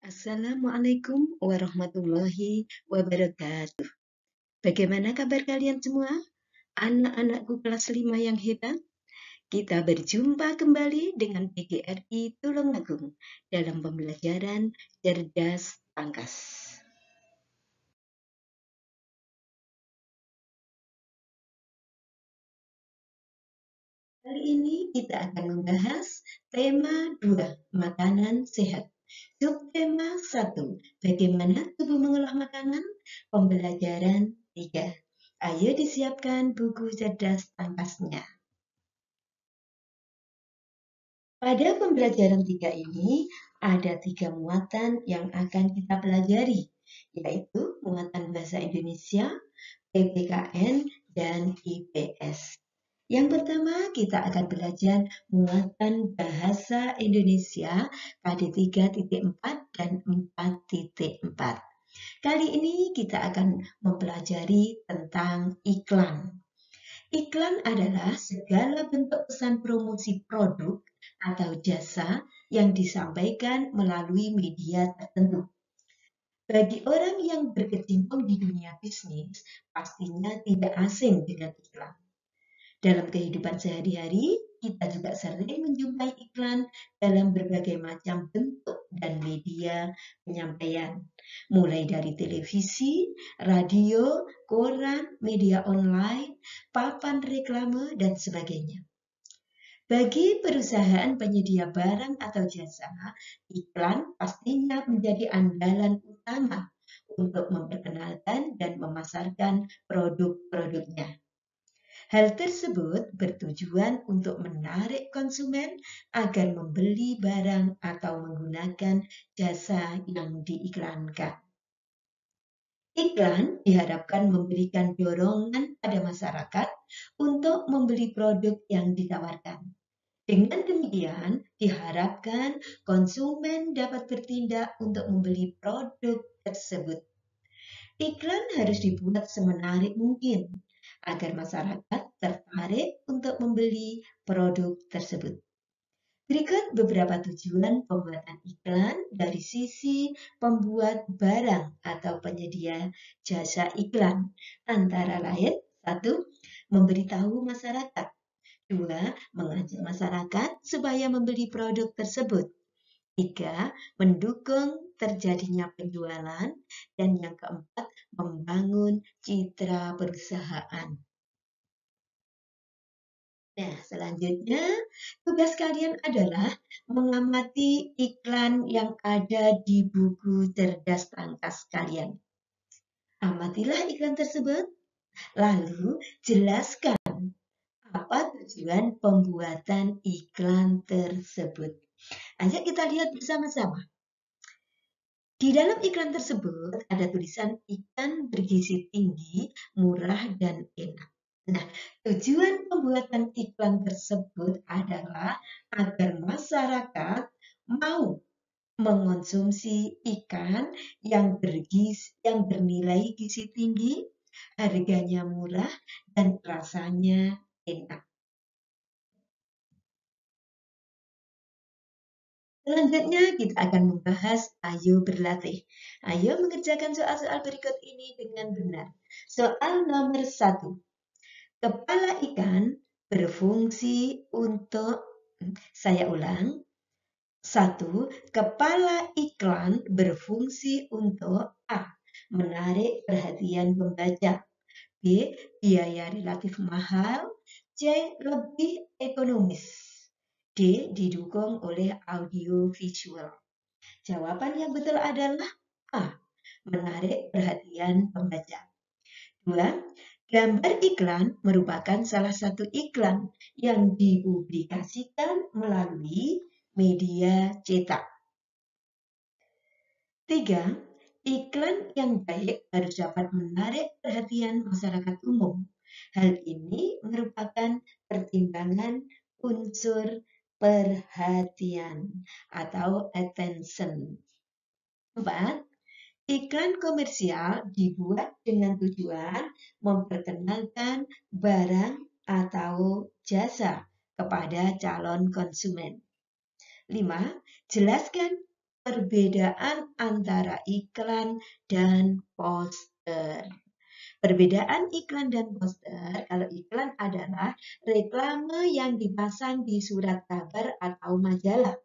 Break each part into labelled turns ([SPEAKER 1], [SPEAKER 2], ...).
[SPEAKER 1] Assalamualaikum warahmatullahi wabarakatuh. Bagaimana kabar kalian semua? Anak-anakku kelas 5 yang hebat. Kita berjumpa kembali dengan PGRI Tulungagung dalam pembelajaran cerdas pangkas. Kali ini kita akan membahas tema 2, makanan sehat. Subtema 1, bagaimana tubuh mengolah makanan? Pembelajaran 3. Ayo disiapkan buku cerdas pangkasnya. Pada pembelajaran 3 ini, ada 3 muatan yang akan kita pelajari, yaitu muatan bahasa Indonesia, PPKN, dan IPS. Yang pertama, kita akan belajar muatan bahasa Indonesia pada 3.4 dan 4.4. Kali ini kita akan mempelajari tentang iklan. Iklan adalah segala bentuk pesan promosi produk atau jasa yang disampaikan melalui media tertentu. Bagi orang yang berkecimpung di dunia bisnis, pastinya tidak asing dengan iklan. Dalam kehidupan sehari-hari, kita juga sering menjumpai iklan dalam berbagai macam bentuk dan media penyampaian, mulai dari televisi, radio, koran, media online, papan reklame, dan sebagainya. Bagi perusahaan penyedia barang atau jasa, iklan pastinya menjadi andalan utama untuk memperkenalkan dan memasarkan produk-produknya. Hal tersebut bertujuan untuk menarik konsumen agar membeli barang atau menggunakan jasa yang diiklankan. Iklan diharapkan memberikan dorongan pada masyarakat untuk membeli produk yang ditawarkan. Dengan demikian, diharapkan konsumen dapat bertindak untuk membeli produk tersebut. Iklan harus dibuat semenarik mungkin agar masyarakat tertarik untuk membeli produk tersebut. Berikut beberapa tujuan pembuatan iklan dari sisi pembuat barang atau penyedia jasa iklan. Antara lain, 1. Memberitahu masyarakat. 2. Mengajak masyarakat supaya membeli produk tersebut. 3. Mendukung terjadinya penjualan. Dan yang keempat, membangun citra perusahaan. Nah, selanjutnya tugas kalian adalah mengamati iklan yang ada di buku cerdas pangkas kalian. Amatilah iklan tersebut, lalu jelaskan apa tujuan pembuatan iklan tersebut. Ayo kita lihat bersama-sama. Di dalam iklan tersebut ada tulisan ikan bergizi tinggi, murah, dan enak. Nah, tujuan pembuatan iklan tersebut adalah agar masyarakat mau mengonsumsi ikan yang bernilai gizi tinggi, harganya murah, dan rasanya enak. Selanjutnya kita akan membahas ayo berlatih. Ayo mengerjakan soal-soal berikut ini dengan benar. Soal nomor 1. Kepala ikan berfungsi untuk, saya ulang, 1. Kepala iklan berfungsi untuk A. Menarik perhatian pembaca. B. Biaya relatif mahal. C. Lebih ekonomis. D. Didukung oleh audio visual. Jawaban yang betul adalah A. Menarik perhatian pembaca. 2. Gambar iklan merupakan salah satu iklan yang dipublikasikan melalui media cetak. 3. Iklan yang baik harus dapat menarik perhatian masyarakat umum. Hal ini merupakan pertimbangan unsur perhatian atau attention. 4. Iklan komersial dibuat dengan tujuan memperkenalkan barang atau jasa kepada calon konsumen. 5. Jelaskan perbedaan antara iklan dan poster. Perbedaan iklan dan poster, kalau iklan adalah reklame yang dipasang di surat kabar atau majalah.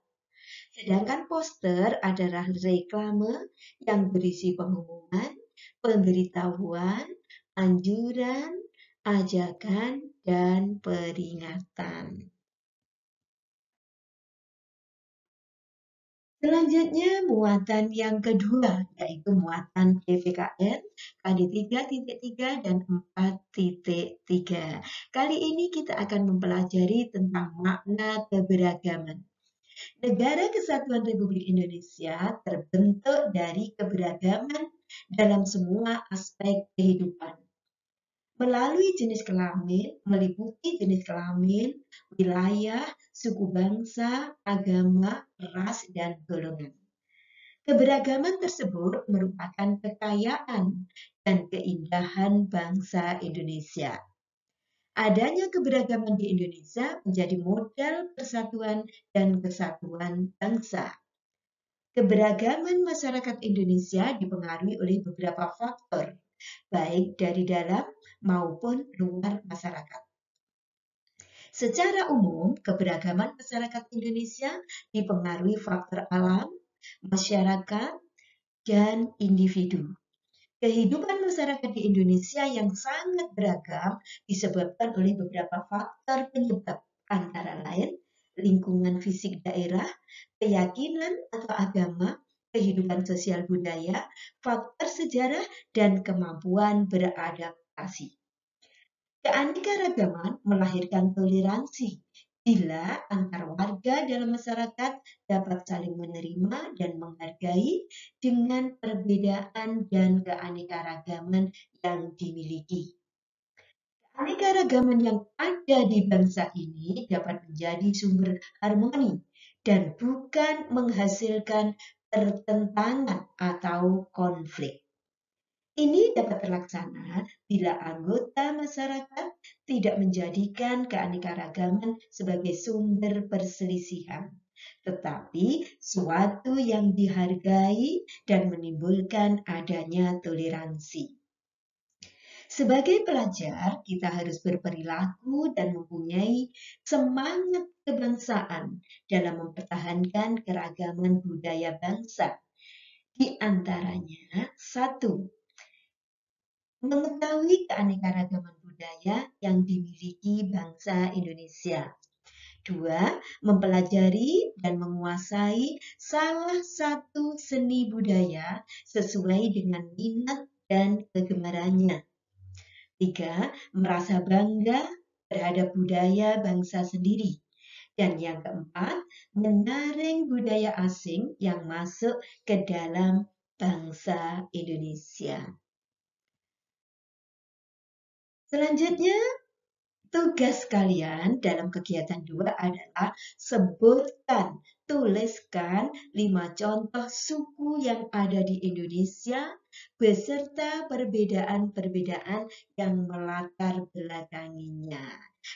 [SPEAKER 1] Sedangkan poster adalah reklame yang berisi pengumuman, pemberitahuan, anjuran, ajakan, dan peringatan. Selanjutnya, muatan yang kedua, yaitu muatan PPKN kali 3.3 dan 4.3. Kali ini kita akan mempelajari tentang makna keberagaman. Negara Kesatuan Republik Indonesia terbentuk dari keberagaman dalam semua aspek kehidupan. Melalui jenis kelamin, meliputi jenis kelamin, wilayah, suku bangsa, agama, ras, dan golongan. Keberagaman tersebut merupakan kekayaan dan keindahan bangsa Indonesia. Adanya keberagaman di Indonesia menjadi modal persatuan dan kesatuan bangsa. Keberagaman masyarakat Indonesia dipengaruhi oleh beberapa faktor, baik dari dalam maupun luar masyarakat. Secara umum, keberagaman masyarakat Indonesia dipengaruhi faktor alam, masyarakat, dan individu. Kehidupan masyarakat di Indonesia yang sangat beragam disebabkan oleh beberapa faktor penyebab, antara lain lingkungan fisik daerah, keyakinan atau agama, kehidupan sosial budaya, faktor sejarah, dan kemampuan beradaptasi. Keanekaragaman melahirkan toleransi. Bila antar warga dalam masyarakat dapat saling menerima dan menghargai dengan perbedaan dan keanekaragaman yang dimiliki. Keanekaragaman yang ada di bangsa ini dapat menjadi sumber harmoni dan bukan menghasilkan pertentangan atau konflik. Ini dapat terlaksana bila anggota masyarakat tidak menjadikan keanekaragaman sebagai sumber perselisihan, tetapi suatu yang dihargai dan menimbulkan adanya toleransi. Sebagai pelajar, kita harus berperilaku dan mempunyai semangat kebangsaan dalam mempertahankan keragaman budaya bangsa. Di antaranya, 1. Mengetahui keanekaragaman budaya yang dimiliki bangsa Indonesia. 2. Mempelajari dan menguasai salah satu seni budaya sesuai dengan minat dan kegemarannya. 3. Merasa bangga terhadap budaya bangsa sendiri. Dan yang keempat, menyaring budaya asing yang masuk ke dalam bangsa Indonesia. Selanjutnya, tugas kalian dalam kegiatan 2 adalah sebutkan, tuliskan 5 contoh suku yang ada di Indonesia beserta perbedaan-perbedaan yang melatar belakanginya.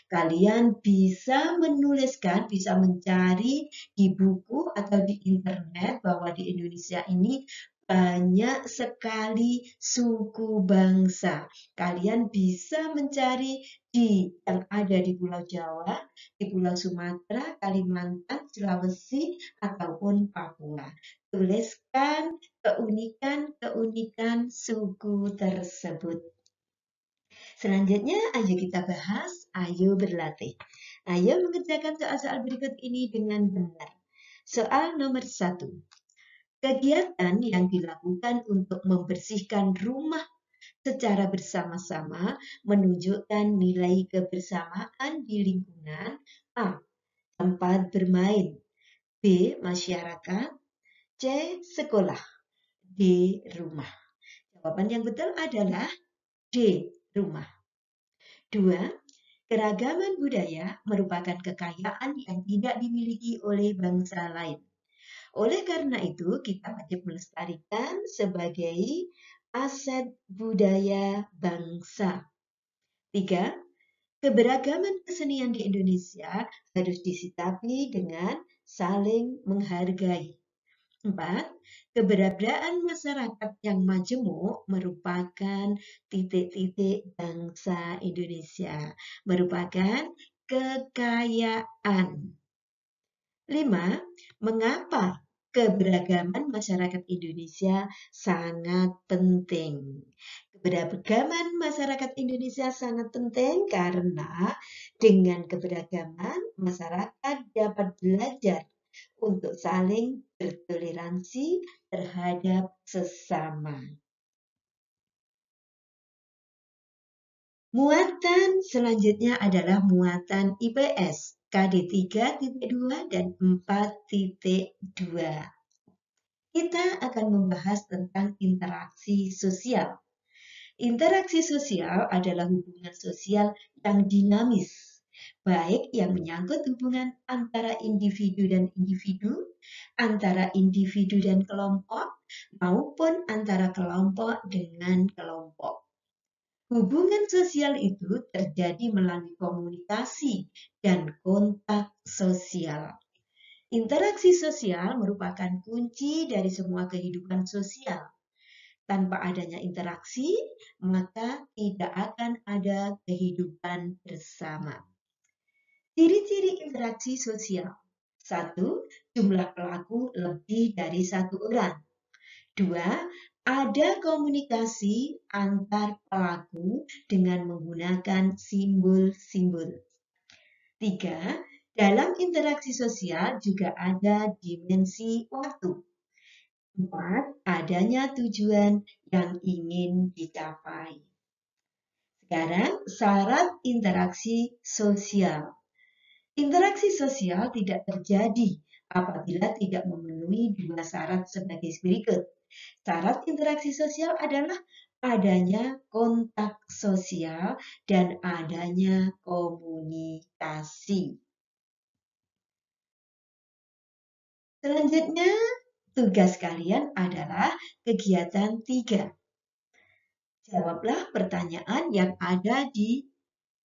[SPEAKER 1] Kalian bisa menuliskan, bisa mencari di buku atau di internet bahwa di Indonesia ini banyak sekali suku bangsa. Kalian bisa mencari yang ada di Pulau Jawa, di Pulau Sumatera, Kalimantan, Sulawesi, ataupun Papua. Tuliskan keunikan-keunikan suku tersebut. Selanjutnya, ayo kita bahas, ayo berlatih. Ayo mengerjakan soal-soal berikut ini dengan benar. Soal nomor 1. Kegiatan yang dilakukan untuk membersihkan rumah secara bersama-sama menunjukkan nilai kebersamaan di lingkungan. A. Tempat bermain. B. Masyarakat. C. Sekolah. D. Rumah. Jawaban yang betul adalah D. Rumah. 2. Keragaman budaya merupakan kekayaan yang tidak dimiliki oleh bangsa lain. Oleh karena itu, kita wajib melestarikan sebagai aset budaya bangsa. 3. Keberagaman kesenian di Indonesia harus disikapi dengan saling menghargai. 4. Keberadaan masyarakat yang majemuk merupakan titik-titik bangsa Indonesia, merupakan kekayaan. 5. Mengapa keberagaman masyarakat Indonesia sangat penting? Keberagaman masyarakat Indonesia sangat penting karena dengan keberagaman masyarakat dapat belajar untuk saling bertoleransi terhadap sesama. Muatan selanjutnya adalah muatan IPS KD 3.2 dan 4.2. Kita akan membahas tentang interaksi sosial. Interaksi sosial adalah hubungan sosial yang dinamis, baik yang menyangkut hubungan antara individu dan individu, antara individu dan kelompok, maupun antara kelompok dengan kelompok. Hubungan sosial itu terjadi melalui komunikasi dan kontak sosial. Interaksi sosial merupakan kunci dari semua kehidupan sosial. Tanpa adanya interaksi, maka tidak akan ada kehidupan bersama. Ciri-ciri interaksi sosial. 1. Jumlah pelaku lebih dari 1 orang. 2. Ada komunikasi antar pelaku dengan menggunakan simbol-simbol. 3. Dalam interaksi sosial juga ada dimensi waktu. 4. Adanya tujuan yang ingin dicapai. Sekarang, syarat interaksi sosial. Interaksi sosial tidak terjadi apabila tidak memenuhi 2 syarat sebagai berikut. Syarat interaksi sosial adalah adanya kontak sosial dan adanya komunikasi. Selanjutnya, tugas kalian adalah kegiatan 3. Jawablah pertanyaan yang ada di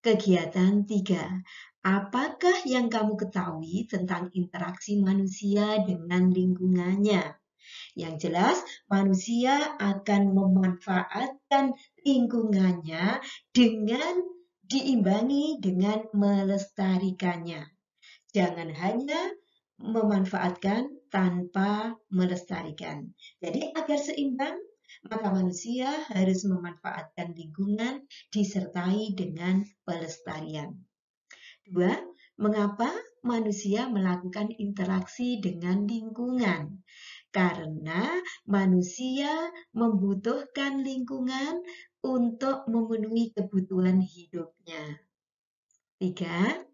[SPEAKER 1] kegiatan 3. Apakah yang kamu ketahui tentang interaksi manusia dengan lingkungannya? Yang jelas, manusia akan memanfaatkan lingkungannya dengan diimbangi dengan melestarikannya. Jangan hanya memanfaatkan tanpa melestarikan. Jadi agar seimbang, maka manusia harus memanfaatkan lingkungan disertai dengan pelestarian. 2. Mengapa manusia melakukan interaksi dengan lingkungan? Karena manusia membutuhkan lingkungan untuk memenuhi kebutuhan hidupnya. 3.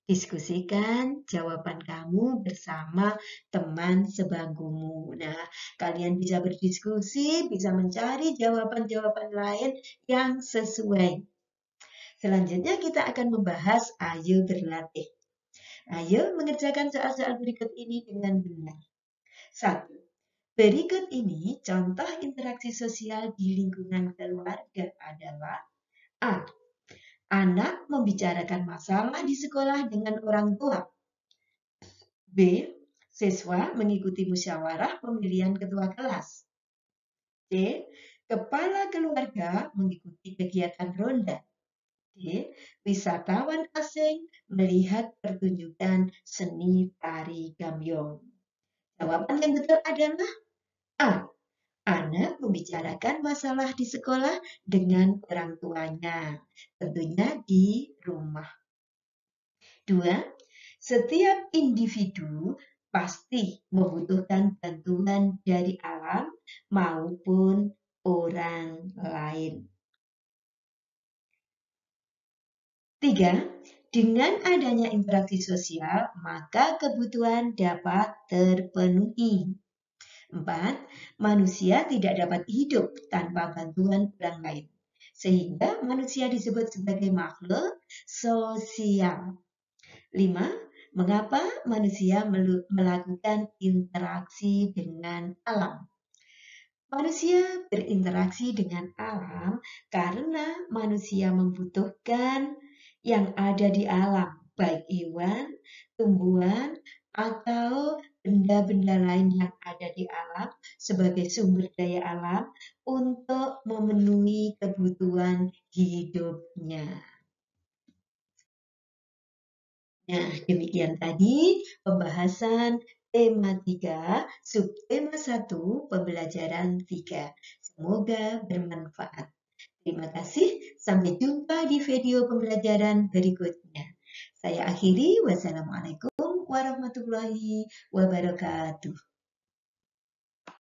[SPEAKER 1] Diskusikan jawaban kamu bersama teman sebangkumu. Nah, kalian bisa berdiskusi, bisa mencari jawaban-jawaban lain yang sesuai. Selanjutnya kita akan membahas ayo berlatih. Ayo mengerjakan soal-soal berikut ini dengan benar. 1. Berikut ini contoh interaksi sosial di lingkungan keluarga adalah A. Anak membicarakan masalah di sekolah dengan orang tua. B. Siswa mengikuti musyawarah pemilihan ketua kelas. C. Kepala keluarga mengikuti kegiatan ronda. D. Wisatawan asing melihat pertunjukan seni tari gambyong. Jawaban yang betul adalah A. Anak membicarakan masalah di sekolah dengan orang tuanya, tentunya di rumah. 2. Setiap individu pasti membutuhkan bantuan dari alam maupun orang lain. 3. Dengan adanya interaksi sosial, maka kebutuhan dapat terpenuhi. 4. Manusia tidak dapat hidup tanpa bantuan orang lain, sehingga manusia disebut sebagai makhluk sosial. 5. Mengapa manusia melakukan interaksi dengan alam? Manusia berinteraksi dengan alam karena manusia membutuhkan yang ada di alam, baik hewan, tumbuhan, atau benda-benda lain yang ada di alam sebagai sumber daya alam untuk memenuhi kebutuhan hidupnya. Nah, demikian tadi pembahasan tema 3, subtema 1, pembelajaran 3. Semoga bermanfaat. Terima kasih, sampai jumpa di video pembelajaran berikutnya. Saya akhiri, wassalamualaikum warahmatullahi wabarakatuh.